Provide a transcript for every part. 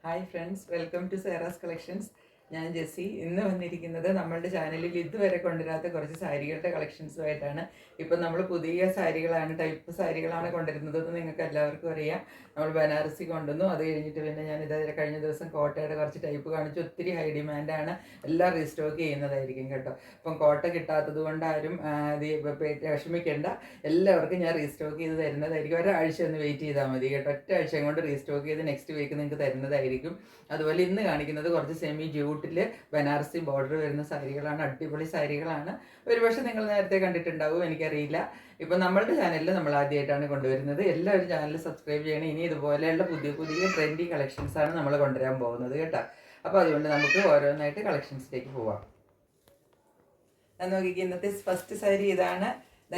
Hi friends, welcome to Sera's collections. ഞാൻ ജെസ്സി. ഇന്ന് വന്നിരിക്കുന്നത് നമ്മളുടെ ചാനലിൽ ഇതുവരെ കൊണ്ടുവരാത്ത കുറച്ച് സാരികളുടെ കളക്ഷൻസുമായിട്ടാണ്. ഇപ്പം നമ്മൾ പുതിയ സാരികളാണ്, ടൈപ്പ് സാരികളാണ് കൊണ്ടുവരുന്നതെന്ന് നിങ്ങൾക്ക് എല്ലാവർക്കും അറിയാം. നമ്മൾ ബനാറസി കൊണ്ടുവന്നു, അത് കഴിഞ്ഞിട്ട് പിന്നെ ഞാൻ കഴിഞ്ഞ ദിവസം കോട്ടയുടെ കുറച്ച് ടൈപ്പ് കാണിച്ചു. ഒത്തിരി ഹൈ ഡിമാൻഡാണ്, എല്ലാം റീസ്റ്റോക്ക് ചെയ്യുന്നതായിരിക്കും കേട്ടോ. അപ്പം കോട്ട കിട്ടാത്തത് കൊണ്ട് ആരും വിഷമിക്കേണ്ട, എല്ലാവർക്കും ഞാൻ റീസ്റ്റോക്ക് ചെയ്ത് തരുന്നതായിരിക്കും. ഒരാഴ്ച ഒന്ന് വെയിറ്റ് ചെയ്താൽ മതി കേട്ടോ. ഒറ്റ ആഴ്ച കൊണ്ട് റീസ്റ്റോക്ക് ചെയ്ത് നെക്സ്റ്റ് വീക്ക് നിങ്ങൾക്ക് തരുന്നതായിരിക്കും. അതുപോലെ ഇന്ന് കാണിക്കുന്നത് കുറച്ച് സെമി ജൂട്ടിൽ ബനാറസി ബോർഡർ വരുന്ന സാരികളാണ്. അടിപൊളി സാരികളാണ്. ഒരുപക്ഷെ നിങ്ങൾ നേരത്തെ കണ്ടിട്ടുണ്ടാവും, എനിക്കറിയില്ല. ഇപ്പം നമ്മളുടെ ചാനലിൽ നമ്മൾ ആദ്യമായിട്ടാണ് കൊണ്ടുവരുന്നത്. എല്ലാവരും ചാനൽ സബ്സ്ക്രൈബ് ചെയ്യണം. ഇനി ഇതുപോലെയുള്ള പുതിയ പുതിയ ട്രെൻഡി കളക്ഷൻസാണ് നമ്മൾ കൊണ്ടുവരാൻ പോകുന്നത് കേട്ടോ. അപ്പോൾ അതുകൊണ്ട് നമുക്ക് ഓരോന്നായിട്ട് കളക്ഷൻസിലേക്ക് പോവാം. ഞാൻ നോക്കിക്കുക, ഇന്നത്തെ ഫസ്റ്റ് സാരി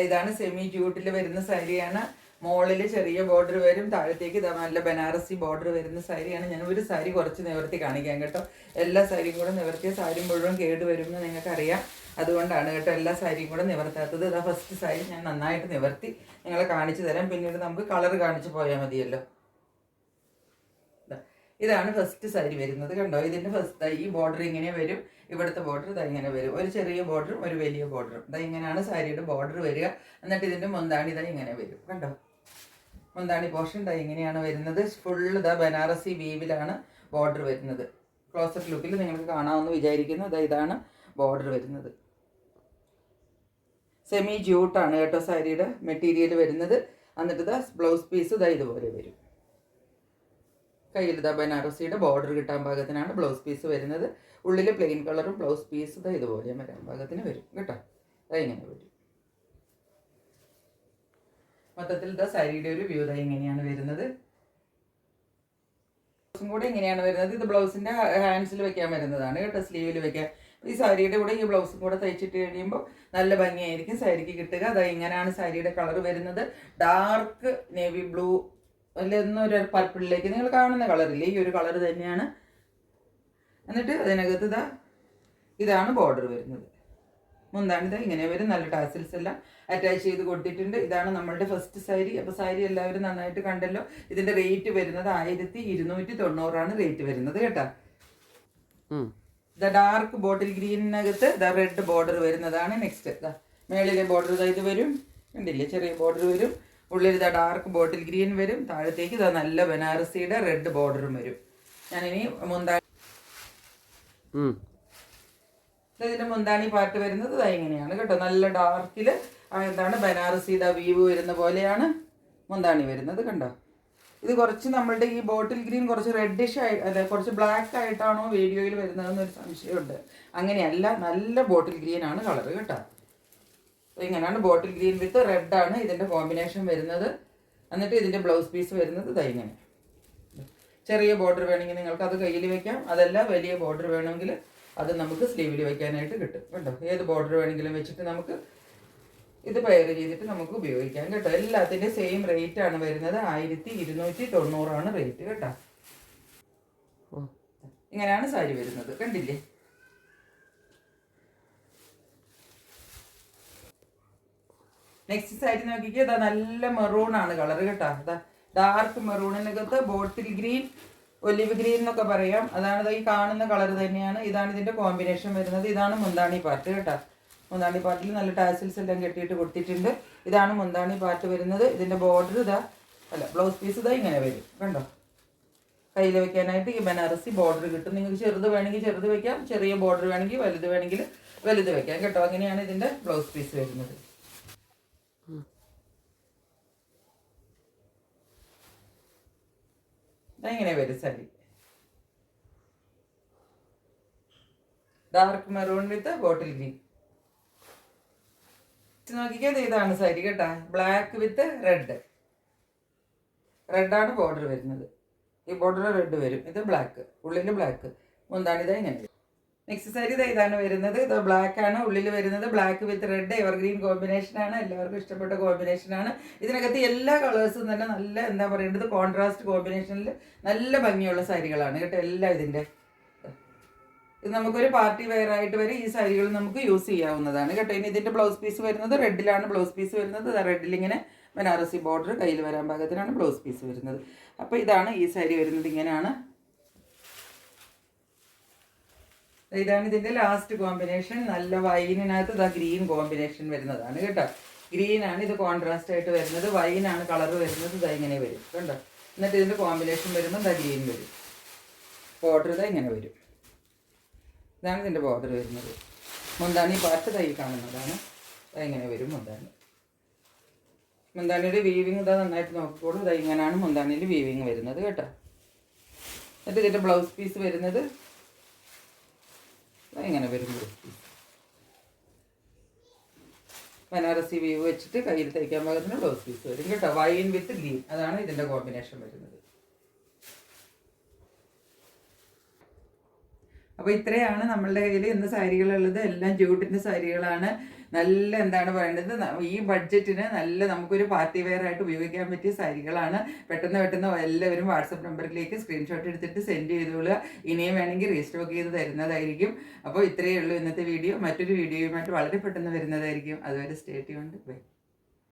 ഇതാണ് സെമി ജൂട്ടിൽ വരുന്ന സാരിയാണ്. മോളിൽ ചെറിയ ബോർഡർ വരും, താഴത്തേക്ക് നല്ല ബനാറസി ബോർഡർ വരുന്ന സാരിയാണ്. ഞാൻ ഒരു സാരി കുറച്ച് നിവർത്തി കാണിക്കാം കേട്ടോ. എല്ലാ സാരിയും കൂടെ നിവർത്തിയ സാരി മുഴുവൻ കേട് വരുമെന്ന് നിങ്ങൾക്കറിയാം. അതുകൊണ്ടാണ് കേട്ടോ എല്ലാ സാരിയും കൂടെ നിവർത്താത്തത്. ഇതാ ഫസ്റ്റ് സാരി ഞാൻ നന്നായിട്ട് നിവർത്തി നിങ്ങളെ കാണിച്ചു തരാം. പിന്നീട് നമുക്ക് കളർ കാണിച്ചു പോയാൽ മതിയല്ലോ. ഇതാണ് ഫസ്റ്റ് സാരി വരുന്നത് കണ്ടോ. ഇതിൻ്റെ ഫസ്റ്റ് ഈ ബോർഡർ ഇങ്ങനെ വരും, ഇവിടുത്തെ ബോർഡർ ഇതാ ഇങ്ങനെ വരും. ഒരു ചെറിയ ബോർഡറും ഒരു വലിയ ബോർഡറും. ഇതാ ഇങ്ങനെയാണ് സാരിയുടെ ബോർഡർ വരിക. എന്നിട്ട് ഇതിൻ്റെ മുന്താണി ഇതാ ഇങ്ങനെ വരും കണ്ടോ. മുന്താണി പോർഷൻ ഇതാ ഇങ്ങനെയാണ് വരുന്നത്. ഫുള്ള് ഇതാ ബനാറസി വീവിലാണ് ബോർഡർ വരുന്നത്. ക്ലോസറ്റ് ലുക്കിൽ നിങ്ങൾക്ക് കാണാമെന്ന് വിചാരിക്കുന്നു. ഇതാണ് ബോർഡർ വരുന്നത്. സെമി ജ്യൂട്ടാണ് കേട്ടോ സാരിയുടെ മെറ്റീരിയൽ വരുന്നത്. എന്നിട്ട് ഇതാ ബ്ലൗസ് പീസ് ഇതാ ഇതുപോലെ വരും. കയ്യിൽ ഇതാ ബനാറസിയുടെ ബോർഡർ കിട്ടാൻ പാകത്തിനാണ് ബ്ലൗസ് പീസ് വരുന്നത്. ഉള്ളിൽ പ്ലെയിൻ കളറും ബ്ലൗസ് പീസ് ഇതാ ഇതുപോലെ വരാൻ പാകത്തിന് വരും കേട്ടോ. ഇങ്ങനെ വരും. മൊത്തത്തിൽ ഇതാ സാരിയുടെ ഒരു വ്യൂ ഇങ്ങനെയാണ് വരുന്നത്. ബ്ലൗസും കൂടെ ഇങ്ങനെയാണ് വരുന്നത്. ഇത് ബ്ലൗസിൻ്റെ ഹാൻഡ്സിൽ വെക്കാൻ വരുന്നതാണ് കേട്ടോ, സ്ലീവിൽ വെക്കാൻ. ഈ സാരിയുടെ കൂടെ ഈ ബ്ലൗസും കൂടെ തയ്ച്ചിട്ട് കഴിയുമ്പോൾ നല്ല ഭംഗിയായിരിക്കും സാരിക്ക് കിട്ടുക. ഇങ്ങനെയാണ് സാരിയുടെ കളർ വരുന്നത്. ഡാർക്ക് നേവി ബ്ലൂ എന്നൊരു പർപ്പിളിലേക്ക് നിങ്ങൾ കാണുന്ന കളറില്ലേ, ഈ ഒരു കളർ തന്നെയാണ്. എന്നിട്ട് അതിനകത്ത് ഇതാണ് ബോർഡർ വരുന്നത്. മുന്താണിത് ഇങ്ങനെ വരും. നല്ല ടാസിൽസ് എല്ലാം അറ്റാച്ച് ചെയ്ത് കൊടുത്തിട്ടുണ്ട്. ഇതാണ് നമ്മളുടെ ഫസ്റ്റ് സാരി. അപ്പോൾ സാരി എല്ലാവരും നന്നായിട്ട് കണ്ടല്ലോ. ഇതിൻ്റെ റേറ്റ് വരുന്നത് 1290 റേറ്റ് വരുന്നത് കേട്ടോ. ഡാർക്ക് ബോട്ടിൽ ഗ്രീനകത്ത് റെഡ് ബോർഡർ വരുന്നതാണ്. നെക്സ്റ്റ് മേളിലെ ബോർഡർ ഇത് വരും, കണ്ടില്ലേ, ചെറിയ ബോർഡർ വരും. ഉള്ളിൽ ഡാർക്ക് ബോട്ടിൽ ഗ്രീൻ വരും. താഴത്തേക്ക് നല്ല ബനാറസിയുടെ റെഡ് ബോർഡറും വരും. ഞാനിനി ഇതിൻ്റെ മുന്താണി പാർട്ട് വരുന്നത് ഇങ്ങനെയാണ് കേട്ടോ. നല്ല ഡാർക്കിൽ ബനാറസിയുടെ വീവ് വരുന്ന പോലെയാണ് മുന്താണി വരുന്നത് കണ്ടോ. ഇത് കുറച്ച് നമ്മളുടെ ഈ ബോട്ടിൽ ഗ്രീൻ കുറച്ച് റെഡിഷ് കുറച്ച് ബ്ലാക്ക് ആയിട്ടാണോ വീഡിയോയിൽ വരുന്നതെന്നൊരു സംശയമുണ്ട്. അങ്ങനെയല്ല, നല്ല ബോട്ടിൽ ഗ്രീൻ ആണ് കളർ കേട്ടോ. ഇങ്ങനെയാണ് ബോട്ടിൽ ഗ്രീൻ വിത്ത് റെഡാണ് ഇതിൻ്റെ കോമ്പിനേഷൻ വരുന്നത്. എന്നിട്ട് ഇതിൻ്റെ ബ്ലൗസ് പീസ് വരുന്നത് ഇങ്ങനെ. ചെറിയ ബോർഡർ വേണമെങ്കിൽ നിങ്ങൾക്ക് അത് കയ്യിൽ വെക്കാം. അതല്ല വലിയ ബോർഡർ വേണമെങ്കിൽ അത് നമുക്ക് സ്ലീവിൽ വെക്കാനായിട്ട് കിട്ടും കേട്ടോ. ഏത് ബോർഡർ വേണമെങ്കിലും വെച്ചിട്ട് നമുക്ക് ഇത് പെയർ ചെയ്തിട്ട് നമുക്ക് ഉപയോഗിക്കാം കേട്ടോ. എല്ലാത്തിൻ്റെ സെയിം റേറ്റ് ആണ് വരുന്നത്. 1290 റേറ്റ് കേട്ടോ. ഇങ്ങനെയാണ് സാരി വരുന്നത് കണ്ടില്ലേ. നെക്സ്റ്റ് സാരി നോക്കിക്കുക, നല്ല മെറൂൺ ആണ് കളർ കേട്ടോ. ഡാർക്ക് മെറൂണിനകത്ത് ബോട്ടിൽ ഗ്രീൻ, ഒലിവ് ഗ്രീൻ എന്നൊക്കെ പറയാം. അതാണ് ഈ കാണുന്ന കളർ തന്നെയാണ്. ഇതാണ് ഇതിൻ്റെ കോമ്പിനേഷൻ വരുന്നത്. ഇതാണ് മുന്താണി പാർട്ട് കേട്ടോ. മുന്താണി പാർട്ടിൽ നല്ല ടാസിൽസ് എല്ലാം കെട്ടിയിട്ട് കൊടുത്തിട്ടുണ്ട്. ഇതാണ് മുന്താണി പാർട്ട് വരുന്നത്. ഇതിൻ്റെ ബോർഡർ ബ്ലൗസ് പീസ് ഇങ്ങനെ വരും കണ്ടോ. കയ്യിൽ വെക്കാനായിട്ട് ഈ ബനാറസി ബോർഡർ കിട്ടും. നിങ്ങൾക്ക് ചെറുത് വേണമെങ്കിൽ ചെറുത് വെക്കാം, ചെറിയ ബോർഡർ വേണമെങ്കിൽ വലുത് വെക്കാം കേട്ടോ. അങ്ങനെയാണ് ഇതിൻ്റെ ബ്ലൗസ് പീസ് വരുന്നത്. ഇങ്ങനെ വരും sari. Dark maroon with bottle green. നോക്കിക്കാതെ ഇതാണ് സാരി കേട്ടാ. ബ്ലാക്ക് വിത്ത് റെഡാണ് ബോർഡർ വരുന്നത്. ഈ ബോർഡർ റെഡ് വരും. ഇത് ബ്ലാക്ക്, ഉള്ളിൽ ബ്ലാക്ക്. മുന്താണിത് ഇങ്ങനെ. നെക്സ്റ്റ് സാരി ഇതാണ് വരുന്നത്. ഇത് ബ്ലാക്ക് ആണ്, ഉള്ളിൽ വരുന്നത് ബ്ലാക്ക് വിത്ത് റെഡ് എവർഗ്രീൻ കോമ്പിനേഷനാണ്. എല്ലാവർക്കും ഇഷ്ടപ്പെട്ട കോമ്പിനേഷനാണ്. ഇതിനകത്ത് എല്ലാ കളേഴ്സും തന്നെ നല്ല എന്താ പറയേണ്ടത് കോൺട്രാസ്റ്റ് കോമ്പിനേഷനിൽ നല്ല ഭംഗിയുള്ള സാരികളാണ് കേട്ടോ. എല്ലാം ഇത് നമുക്കൊരു പാർട്ടി വെയർ ആയിട്ട് വരെ ഈ സാരികൾ നമുക്ക് യൂസ് ചെയ്യാവുന്നതാണ് കേട്ടോ. ഇനി ഇതിൻ്റെ ബ്ലൗസ് പീസ് വരുന്നത് റെഡിലാണ്. ബ്ലൗസ് പീസ് വരുന്നത് റെഡിലിങ്ങനെ ബനാറസി ബോർഡർ കയ്യിൽ വരാൻ പാകത്തിനാണ് ബ്ലൗസ് പീസ് വരുന്നത്. അപ്പോൾ ഇതാണ് ഈ സാരി വരുന്നത്. ഇങ്ങനെയാണ് ഇതാണ് ഇതിൻ്റെ ലാസ്റ്റ് കോമ്പിനേഷൻ. നല്ല വൈനിനകത്ത് ഇതാ ഗ്രീൻ കോമ്പിനേഷൻ വരുന്നതാണ് കേട്ടോ. ഗ്രീനാണ് ഇത് കോൺട്രാസ്റ്റ് ആയിട്ട് വരുന്നത്, വൈനാണ് കളർ വരുന്നത്. ഇതാ ഇങ്ങനെ വരും കണ്ടോ. എന്നിട്ട് ഇതിൻ്റെ കോമ്പിനേഷൻ വരുമ്പോൾ ഇതാ ഗ്രീൻ വരും. ബോർഡർ ഇതാ ഇങ്ങനെ വരും. ഇതാണ് ഇതിൻ്റെ ബോർഡർ വരുന്നത്. മുന്താണി പാർട്ട് തൈ കാണുന്നതാണ്. ഇങ്ങനെ വരും മുന്താണി. മുന്താണിയുടെ വീവിങ് ഇതാ നന്നായിട്ട് നോക്കിക്കോളൂ. ഇതാ ഇങ്ങനെയാണ് മുന്താണിയിൽ വീവിങ് വരുന്നത് കേട്ടോ. എന്നിട്ട് ഇതിൻ്റെ ബ്ലൗസ് പീസ് വരുന്നത് ഇങ്ങനെ വരും. ബ്ലൗസ് പീസ് ബനാറസി വീവ് വെച്ചിട്ട് കയ്യിൽ തയ്ക്കാൻ പാകത്തിന് ബ്ലൗസ് പീസ് വരും കേട്ടോ. വൈൻ വിത്ത് ഗ്രീൻ, അതാണ് ഇതിൻ്റെ കോമ്പിനേഷൻ വരുന്നത്. അപ്പോൾ ഇത്രയാണ് നമ്മളുടെ കയ്യിൽ ഇന്ന് സാരികളുള്ളത്. എല്ലാം ജൂട്ടിൻ്റെ സാരികളാണ്. നല്ല എന്താണ് പറയേണ്ടത്, ഈ ബഡ്ജറ്റിന് നല്ല നമുക്കൊരു പാർട്ടി വെയർ ആയിട്ട് ഉപയോഗിക്കാൻ പറ്റിയ സാരികളാണ്. പെട്ടെന്ന് എല്ലാവരും വാട്സപ്പ് നമ്പറിലേക്ക് സ്ക്രീൻഷോട്ട് എടുത്തിട്ട് സെൻഡ് ചെയ്തോളുക. ഇനിയും വേണമെങ്കിൽ റീസ്റ്റോക്ക് ചെയ്ത് തരുന്നതായിരിക്കും. അപ്പോൾ ഇത്രയേ ഉള്ളൂ ഇന്നത്തെ വീഡിയോ. മറ്റൊരു വീഡിയോയുമായിട്ട് വളരെ പെട്ടെന്ന് വരുന്നതായിരിക്കും. അതുവരെ സ്റ്റേ ട്യൂൺഡ്. ബൈ.